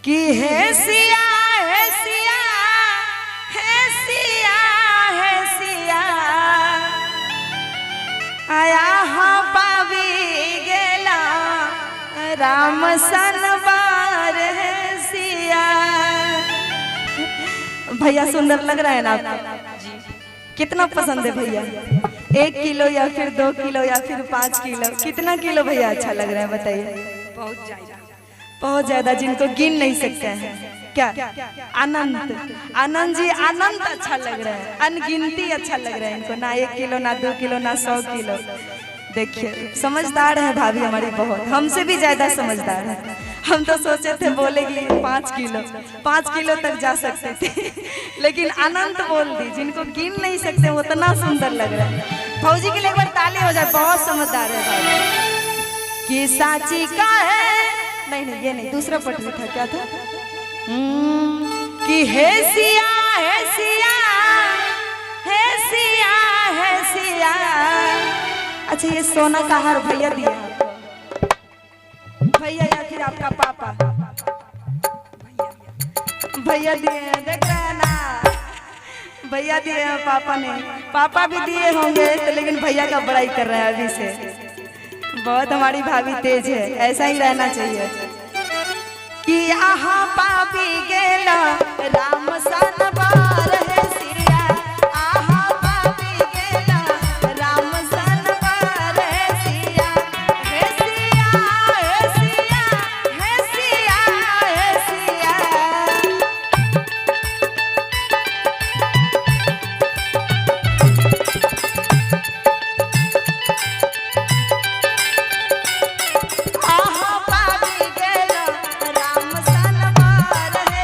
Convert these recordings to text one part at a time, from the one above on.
कि है सिया है सिया है सिया है सिया आया हाँ पावी गेला राम सनबार है सिया। भैया सुंदर लग रहा है ना? कितना पसंद है भैया? 1 किलो या फिर 2 किलो या फिर 5 किलो? कितना किलो भैया अच्छा लग रहा है बताइए? बहुत ज्यादा, बहुत ज्यादा, जिनको गिन नहीं सकते हैं। क्या अनंत आनंद जी, अनंत अच्छा लग रहा है, अनगिनती अच्छा लग रहा है इनको। ना 1 किलो ना 2 किलो ना 100 किलो। देखिए समझदार है भाभी हमारी, बहुत हमसे भी ज्यादा समझदार है। हम तो सोचे थे बोलेगी 5 किलो तक जा सकते थे, लेकिन अनंत बोल दी। जिनको गिन नहीं सकते उतना सुंदर लग रहा है। फौजी के लिए एक बार ताली हो जाए, बहुत समझदार है भाई। कि साची का है, नहीं ये नहीं, दूसरा पटरी था, क्या था? कि है सिया है सिया है सिया है सिया। अच्छा ये सोना का हार भैया दिया, भैया या फिर आपका पापा? भैया दिए हैं, देख रहे हैं ना? भैया दिए हैं, पापा ने, पापा भी दिए होंगे तो, लेकिन भैया का बड़ाई कर रहे हैं अभी से। बहुत हमारी भाभी तेज है, ऐसा ही रहना चाहिए। कि यहाँ पापी गेला राम सनबार है सिया, आहा पापी गेला राम सनबार है सिया। है सिया है सिया है सिया है सिया। आहा पापी गेला राम सनबार है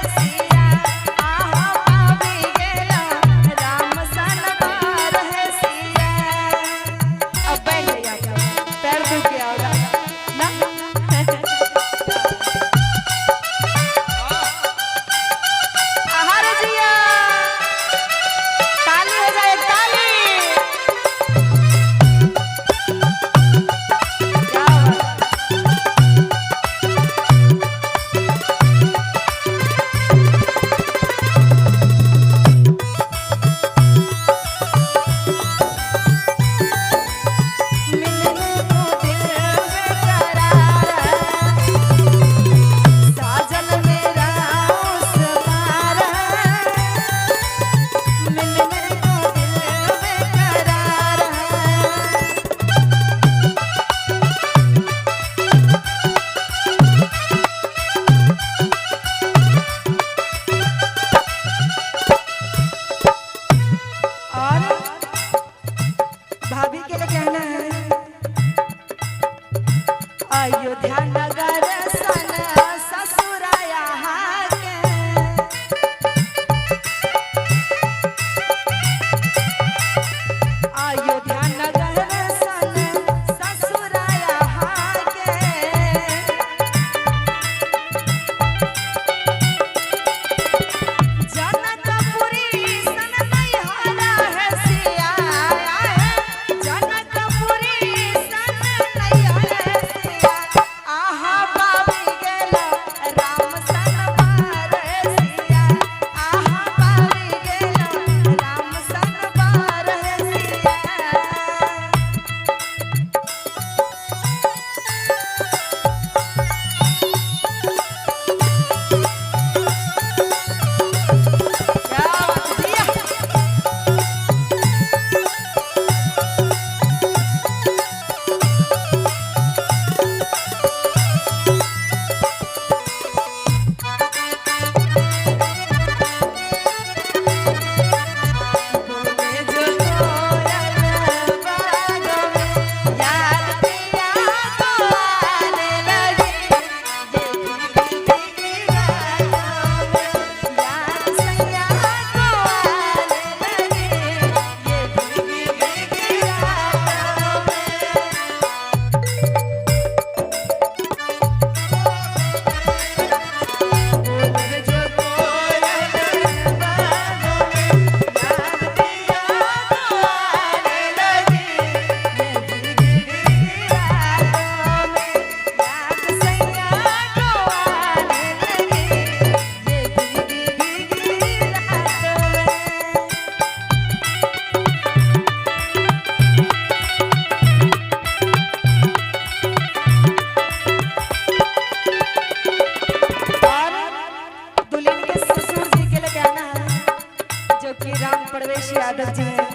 देवेश यादव जी हैं,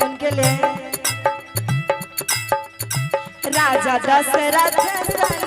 उनके लिए राजा दशरथ